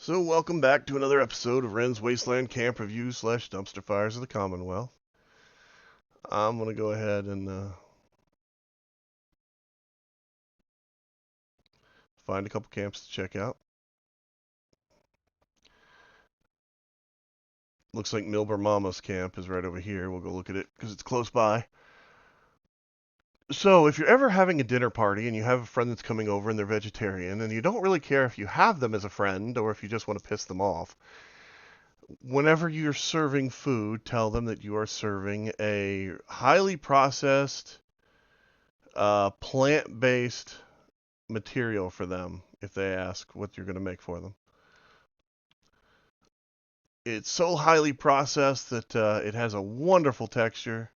So, welcome back to another episode of Ren's Wasteland Camp Reviews / Dumpster Fires of the Commonwealth. I'm going to go ahead and find a couple camps to check out. Looks like Milburn Mama's camp is right over here. We'll go look at it because it's close by. So, if you're ever having a dinner party and you have a friend that's coming over and they're vegetarian and you don't really care if you have them as a friend or if you just want to piss them off, whenever you're serving food, tell them that you are serving a highly processed, plant-based material for them if they ask what you're going to make for them. It's so highly processed that it has a wonderful texture.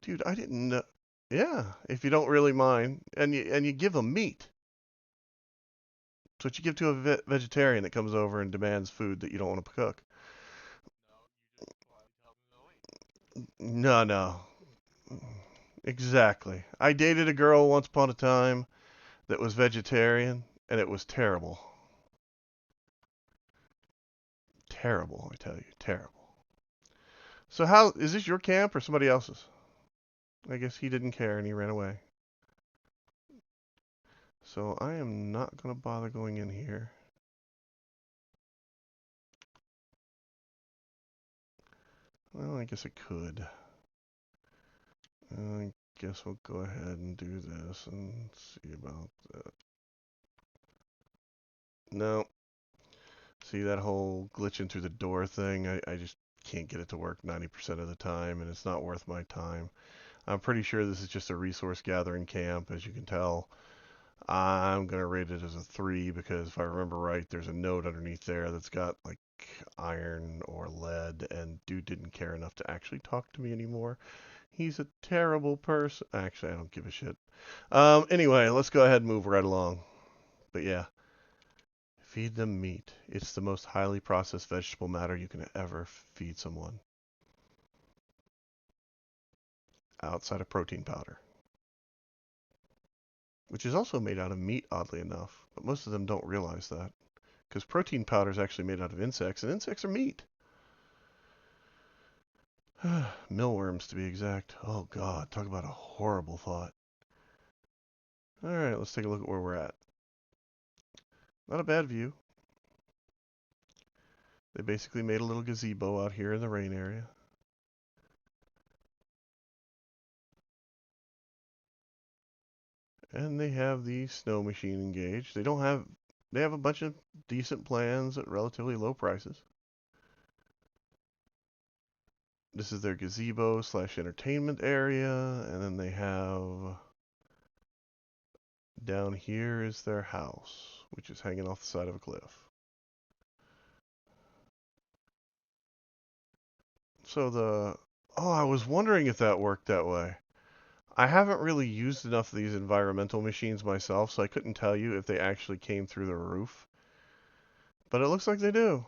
Dude, I didn't know. Yeah, if you don't really mind, and you give them meat. It's what you give to a vegetarian that comes over and demands food that you don't want to cook. No, no. Exactly. I dated a girl once upon a time that was vegetarian, and it was terrible. Terrible, I tell you, terrible. So how is this your camp or somebody else's? I guess he didn't care and he ran away. So I am not going to bother going in here. Well, I guess I could. I guess we'll go ahead and do this and see about that. No. See that whole glitching through the door thing? I just can't get it to work 90% of the time, and it's not worth my time. I'm pretty sure this is just a resource gathering camp, as you can tell. I'm going to rate it as a 3 because if I remember right, there's a note underneath there that's got like iron or lead, and dude didn't care enough to actually talk to me anymore. He's a terrible person. Actually, I don't give a shit. Anyway, let's go ahead and move right along. But yeah, feed them meat. It's the most highly processed vegetable matter you can ever feed someone outside of protein powder, which is also made out of meat, oddly enough. But most of them don't realize that because protein powder is actually made out of insects, and insects are meat. Millworms, to be exact. Oh, God. Talk about a horrible thought. All right, let's take a look at where we're at. Not a bad view. They basically made a little gazebo out here in the rain area. And they have the snow machine engaged. They have a bunch of decent plans at relatively low prices. This is their gazebo / entertainment area, and then they have down here is their house, which is hanging off the side of a cliff. So I was wondering if that worked that way. I haven't really used enough of these environmental machines myself, so I couldn't tell you if they actually came through the roof. But it looks like they do.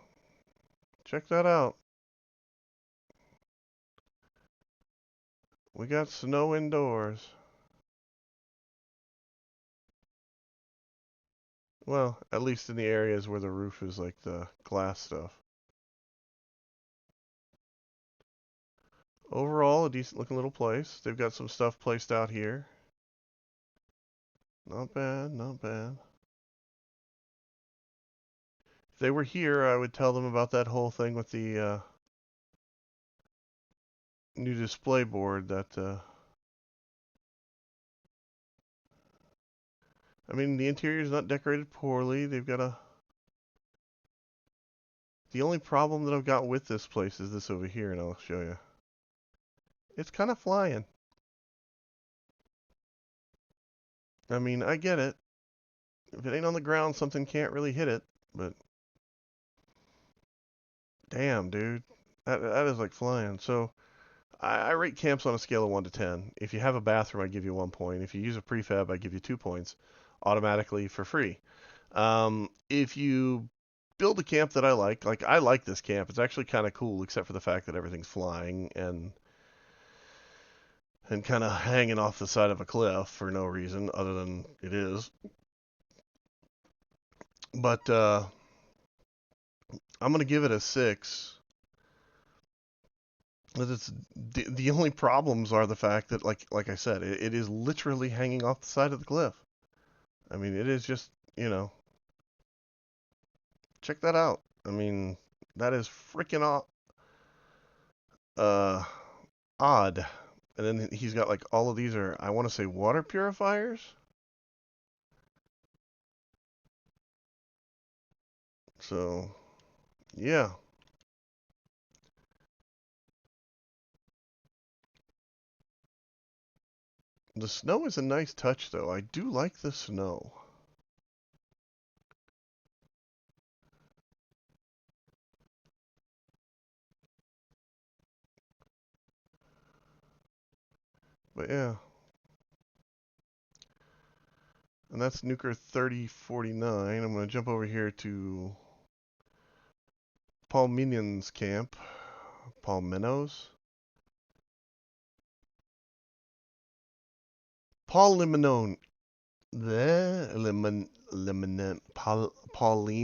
Check that out. We got snow indoors. Well, at least in the areas where the roof is like the glass stuff. Overall, a decent looking little place. They've got some stuff placed out here. Not bad, not bad. If they were here, I would tell them about that whole thing with the new display board that I mean, the interior is not decorated poorly. They've got a The only problem that I've got with this place is this over here, and I'll show you. It's kind of flying. I mean, I get it. If it ain't on the ground, something can't really hit it, but damn, dude. That is like flying. So I rate camps on a scale of 1 to 10. If you have a bathroom, I give you 1 point. If you use a prefab, I give you 2 points automatically for free. If you build a camp that like I like this camp. It's actually kind of cool, except for the fact that everything's flying and kind of hanging off the side of a cliff for no reason other than it is. But I'm gonna give it a 6. But the only problems are the fact that, like I said, it is literally hanging off the side of the cliff. I mean, it is just, you know, check that out. I mean, that is freaking uh, odd. And then he's got like all of these are, I want to say, water purifiers. So, yeah. The snow is a nice touch, though. I do like the snow. But yeah. And that's Nuker 3049. I'm going to jump over here to Paul Minion's camp. Paul Minnows. Paul Limonone. Pauline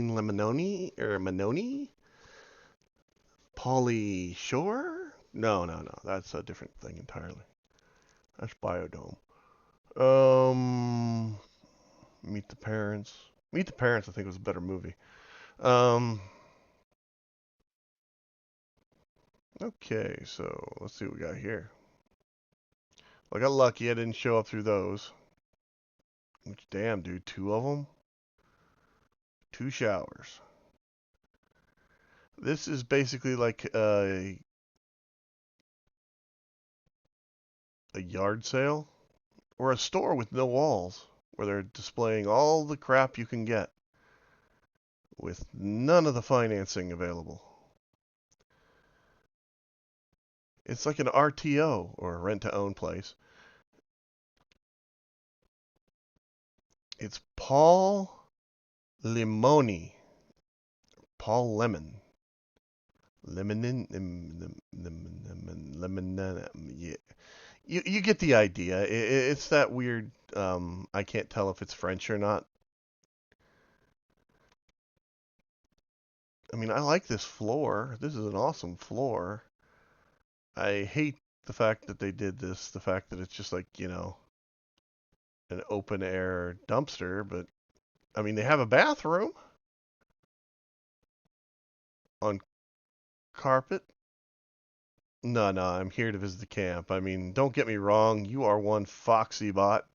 Lemononi? Or Manoni? Pauly Shore? No. That's a different thing entirely. That's Biodome. Um, Meet the Parents. Meet the Parents, I think, was a better movie. Um, okay, so let's see what we got here. Well, I got lucky. I didn't show up through those. Which, damn, dude, 2 of them? 2 showers. This is basically like a yard sale or a store with no walls where they're displaying all the crap you can get with none of the financing available. It's like an RTO or a rent to own place. It's Paul Limoni. Paul Lemon. Lemon, yeah. You get the idea. It's that weird. I can't tell if it's French or not. I mean, I like this floor. This is an awesome floor. I hate the fact that they did this. The fact that it's just like, an open air dumpster. But I mean, they have a bathroom on carpet. No, I'm here to visit the camp. I mean, don't get me wrong. You are one foxy bot.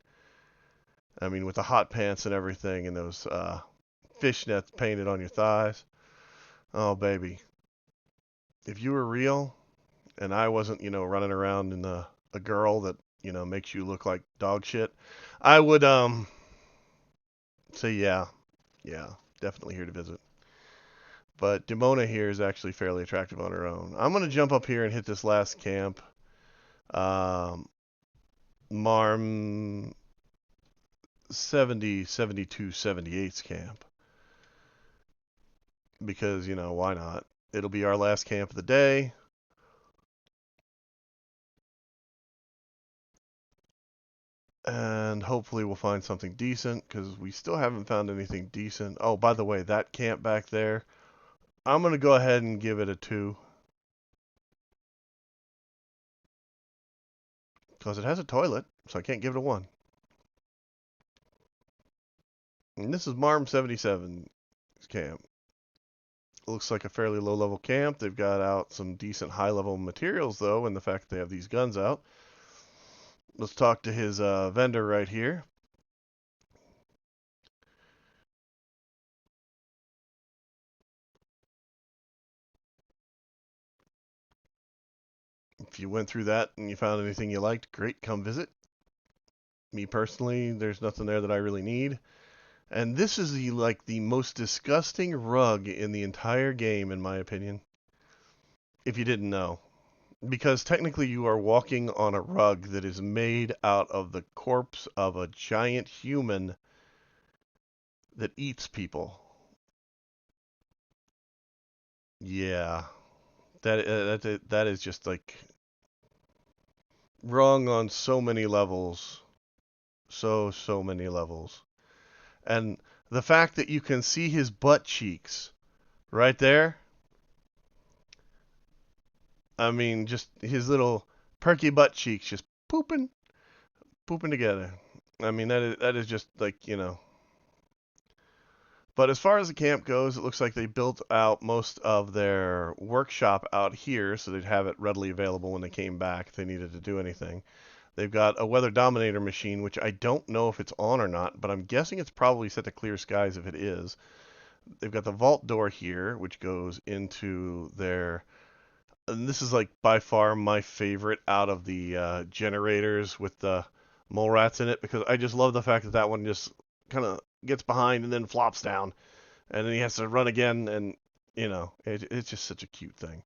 I mean, with the hot pants and everything and those fishnets painted on your thighs. Oh, baby. If you were real and I wasn't, running around in a girl that, makes you look like dog shit, I would say yeah, definitely here to visit. But Demona here is actually fairly attractive on her own. I'm going to jump up here and hit this last camp. Um, Marm 70, 72, 78's camp. Because, why not? It'll be our last camp of the day. And hopefully we'll find something decent because we still haven't found anything decent. Oh, by the way, that camp back there, I'm going to go ahead and give it a 2 because it has a toilet, so I can't give it a 1. And this is Marm 77's camp. Looks like a fairly low level camp. They've got out some decent high level materials though, and the fact that they have these guns out. Let's talk to his vendor right here. If you went through that and you found anything you liked, great, come visit. Me personally, there's nothing there that I really need. And this is the most disgusting rug in the entire game, in my opinion. If you didn't know. Because technically you are walking on a rug that is made out of the corpse of a giant human that eats people. Yeah. That is just like wrong on so many levels. So many levels. And The fact that you can see his butt cheeks right there, I mean, just his little perky butt cheeks just pooping, pooping together. I mean, that is just like, But as far as the camp goes, it looks like they built out most of their workshop out here so they'd have it readily available when they came back if they needed to do anything. They've got a weather dominator machine, which I don't know if it's on or not, but I'm guessing it's probably set to clear skies if it is. They've got the vault door here, which goes into their. And this is like by far my favorite out of the generators with the mole rats in it because I just love the fact that that one just kind of gets behind and then flops down, and then he has to run again, and it's just such a cute thing.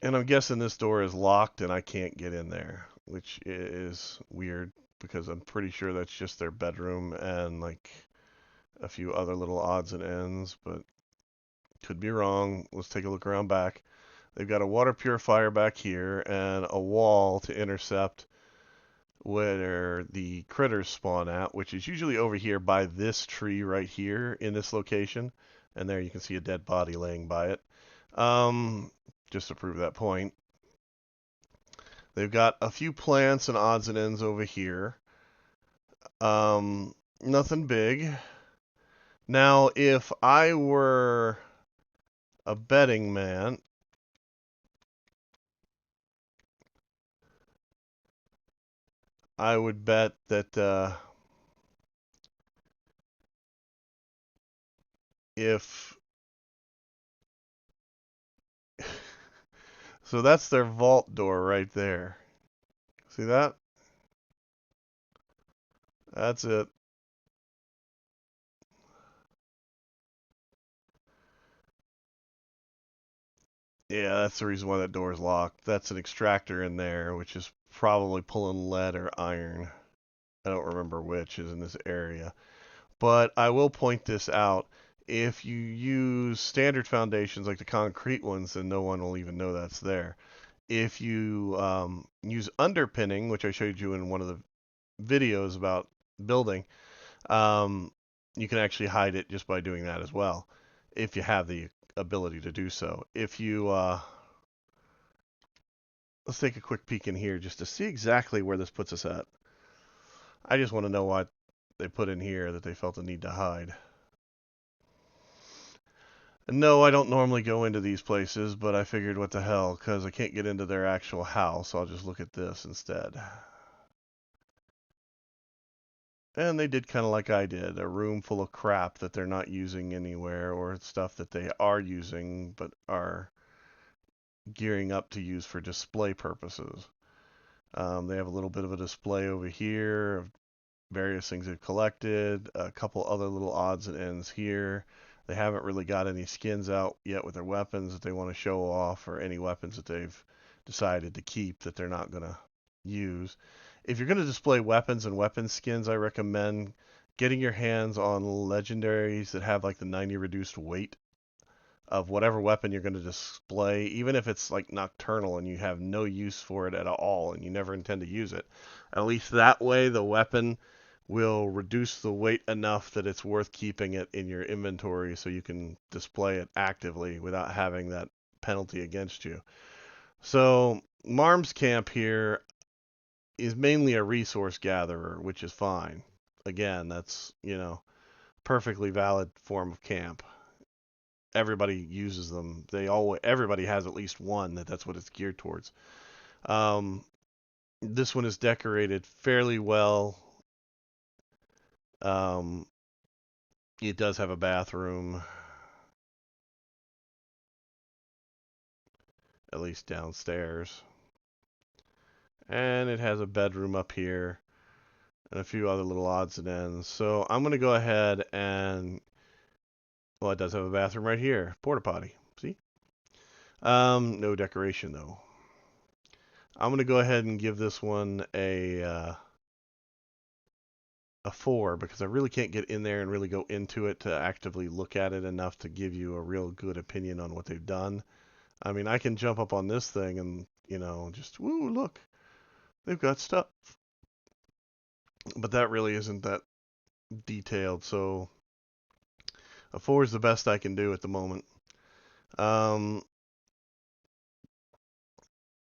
And I'm guessing this door is locked and I can't get in there, which is weird because I'm pretty sure that's just their bedroom and like a few other little odds and ends, but could be wrong. Let's take a look around back. They've got a water purifier back here and a wall to intercept where the critters spawn at, which is usually over here by this tree right here in this location. And there you can see a dead body laying by it. Just to prove that point. They've got a few plants and odds and ends over here. Nothing big. Now, if I were a betting man, I would bet that if so, that's their vault door right there. See that? That's it. Yeah, that's the reason why that door is locked. That's an extractor in there, which is probably pulling lead or iron. I don't remember which is in this area. But I will point this out. If you use standard foundations like the concrete ones, then no one will even know that's there. If you use underpinning, which I showed you in one of the videos about building, um, you can actually hide it just by doing that as well, if you have the ability to do so. If you let's take a quick peek in here just to see exactly where this puts us at. I just want to know what they put in here that they felt the need to hide. No, I don't normally go into these places, but I figured what the hell, because I can't get into their actual house, I'll just look at this instead. And they did kind of like I did, a room full of crap that they're not using anywhere, or stuff that they are using but are gearing up to use for display purposes. They have a little bit of a display over here of various things they've collected, a couple other little odds and ends here. They haven't really got any skins out yet with their weapons that they want to show off, or any weapons that they've decided to keep that they're not going to use. If you're going to display weapons and weapon skins, I recommend getting your hands on legendaries that have like the 90 reduced weight of whatever weapon you're going to display, even if it's like nocturnal and you have no use for it at all and you never intend to use it. At least that way the weapon will reduce the weight enough that it's worth keeping it in your inventory so you can display it actively without having that penalty against you. So Marm's camp here is mainly a resource gatherer, which is fine. Again, that's, perfectly valid form of camp. Everybody uses them. Everybody has at least one that's what it's geared towards. Um, this one is decorated fairly well. Um, it does have a bathroom, at least downstairs, and it has a bedroom up here and a few other little odds and ends. So I'm gonna go ahead and well, it does have a bathroom right here, porta potty. See? No decoration though. I'm gonna go ahead and give this one a 4 because I really can't get in there and really go into it to actively look at it enough to give you a real good opinion on what they've done. I mean, I can jump up on this thing and, just, woo, look, they've got stuff. but that really isn't that detailed. So a 4 is the best I can do at the moment. Um,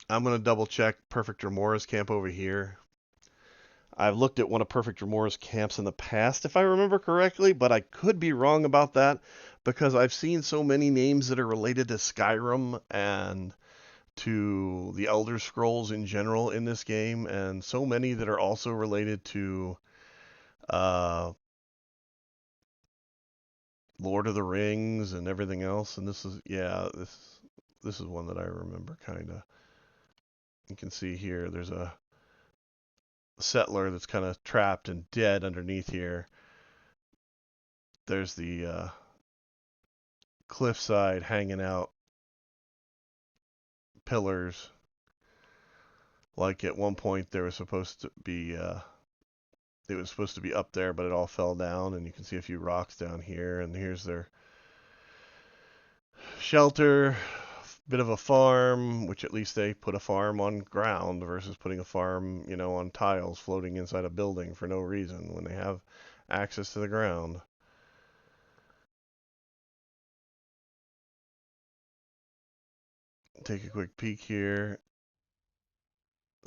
I'm going to double check Perfect Remora's camp over here. I've looked at one of Perfect Remora's camps in the past, if I remember correctly, but I could be wrong about that because I've seen so many names that are related to Skyrim and to the Elder Scrolls in general in this game, and so many that are also related to uh, Lord of the Rings and everything else. And this is, yeah, this is one that I remember kind of. You can see here, there's a settler that's kind of trapped and dead underneath here. There's the cliffside hanging out pillars. Like at one point there was supposed to be it was supposed to be up there, but it all fell down, and you can see a few rocks down here. And here's their shelter, bit of a farm, which at least they put a farm on ground versus putting a farm, on tiles floating inside a building for no reason when they have access to the ground. Take a quick peek here.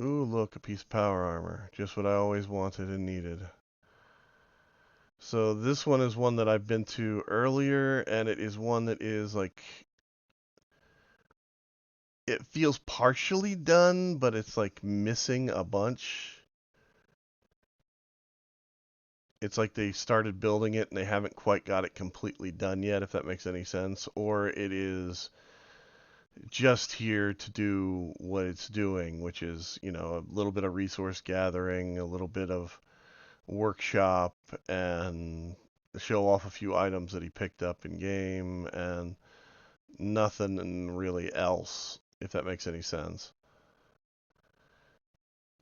Ooh, look, a piece of power armor. Just what I always wanted and needed. So this one is one that I've been to earlier, and it is one that is like, it feels partially done, but it's like missing a bunch. It's like they started building it and they haven't quite got it completely done yet, if that makes any sense. Or it is just here to do what it's doing, which is, a little bit of resource gathering, a little bit of workshop, and show off a few items that he picked up in game, and nothing really else, if that makes any sense.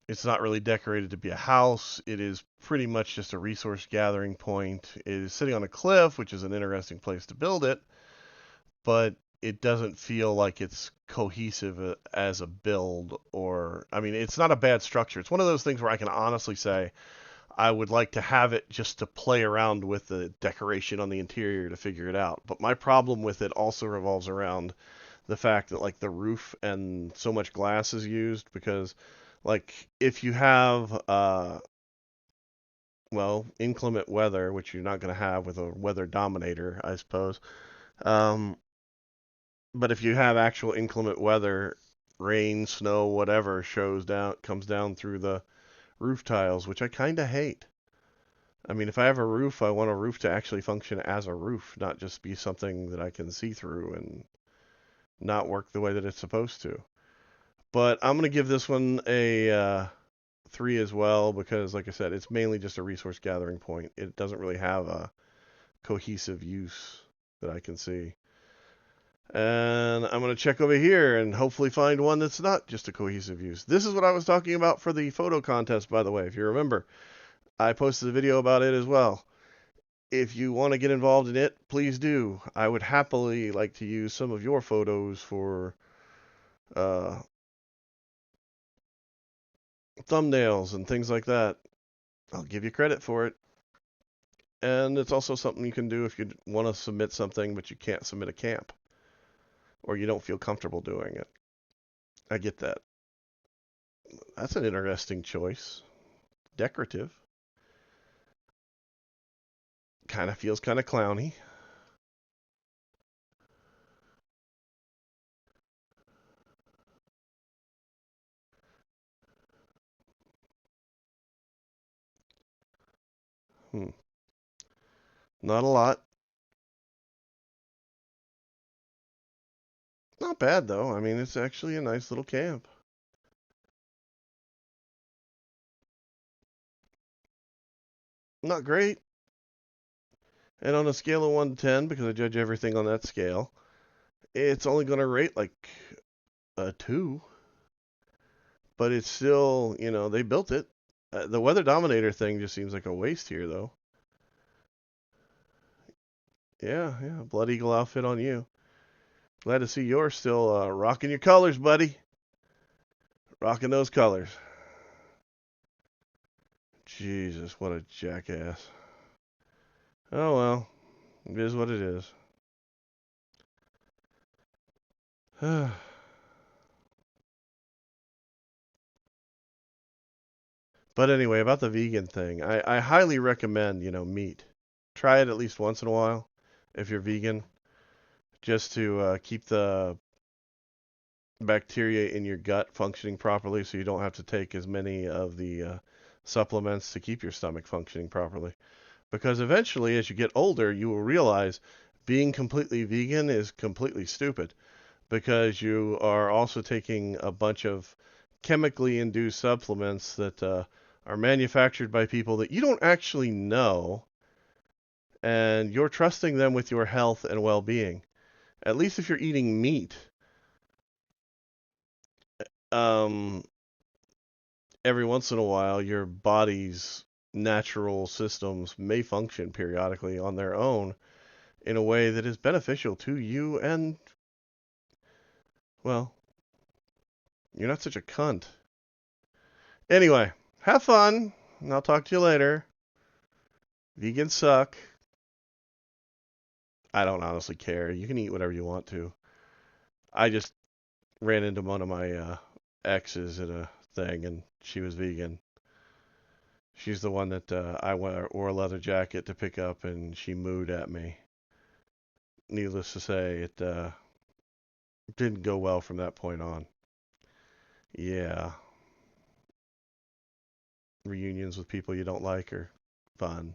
It's not really decorated to be a house. It is pretty much just a resource gathering point. It is sitting on a cliff, which is an interesting place to build it, but it doesn't feel like it's cohesive as a build. Or, I mean, it's not a bad structure. It's one of those things where I can honestly say I would like to have it just to play around with the decoration on the interior to figure it out. But my problem with it also revolves around the fact that like the roof and so much glass is used, because like if you have inclement weather, which you're not going to have with a weather dominator, I suppose. um but if you have actual inclement weather, rain, snow, whatever, comes down through the roof tiles, which I kind of hate. I mean, if I have a roof, I want a roof to actually function as a roof, not just be something that I can see through and not work the way that it's supposed to. But I'm going to give this one a 3 as well, because, like I said, it's mainly just a resource gathering point. It doesn't really have a cohesive use that I can see. And I'm going to check over here and hopefully find one that's not just a cohesive use. This is what I was talking about for the photo contest, by the way. If you remember, I posted a video about it as well. If you want to get involved in it, please do. I would happily like to use some of your photos for uh, thumbnails and things like that. I'll give you credit for it. And it's also something you can do if you want to submit something, but you can't submit a camp, or you don't feel comfortable doing it. I get that. That's an interesting choice. Decorative. Kind of feels kind of clowny. Hmm. Not a lot. Not bad, though. I mean, it's actually a nice little camp. Not great. And on a scale of 1 to 10, because I judge everything on that scale, it's only going to rate like a 2. But it's still, they built it. The Weather Dominator thing just seems like a waste here, though. Yeah, yeah. Blood Eagle outfit on you. Glad to see you're still rocking your colors, buddy. Rocking those colors. Jesus, what a jackass. Oh well, it is what it is. But anyway, about the vegan thing, I highly recommend, meat. Try it at least once in a while if you're vegan, just to keep the bacteria in your gut functioning properly so you don't have to take as many of the supplements to keep your stomach functioning properly. Because eventually, as you get older, you will realize being completely vegan is completely stupid because you are also taking a bunch of chemically induced supplements that are manufactured by people that you don't actually know, and you're trusting them with your health and well being. At least if you're eating meat, um, every once in a while, your body's natural systems may function periodically on their own in a way that is beneficial to you, and, well, you're not such a cunt. Anyway, have fun, and I'll talk to you later. Vegans suck. I don't honestly care. You can eat whatever you want to. I just ran into one of my exes at a thing, and she was vegan. She's the one that I wore a leather jacket to pick up, and she mooed at me. Needless to say, it didn't go well from that point on. Yeah, reunions with people you don't like are fun.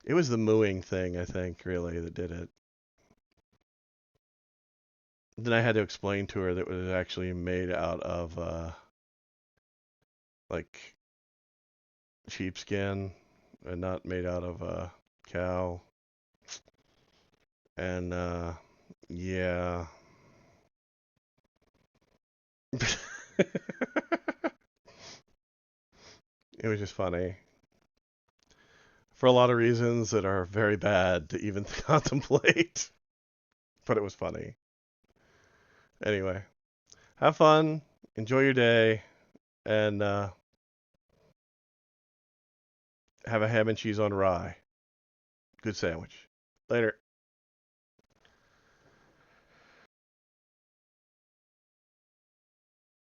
It was the mooing thing, I think, really, that did it. Then I had to explain to her that it was actually made out of like sheepskin and not made out of cow. And yeah. It was just funny for a lot of reasons that are very bad to even contemplate. But it was funny. Anyway, have fun, enjoy your day, and have a ham and cheese on rye. Good sandwich. Later.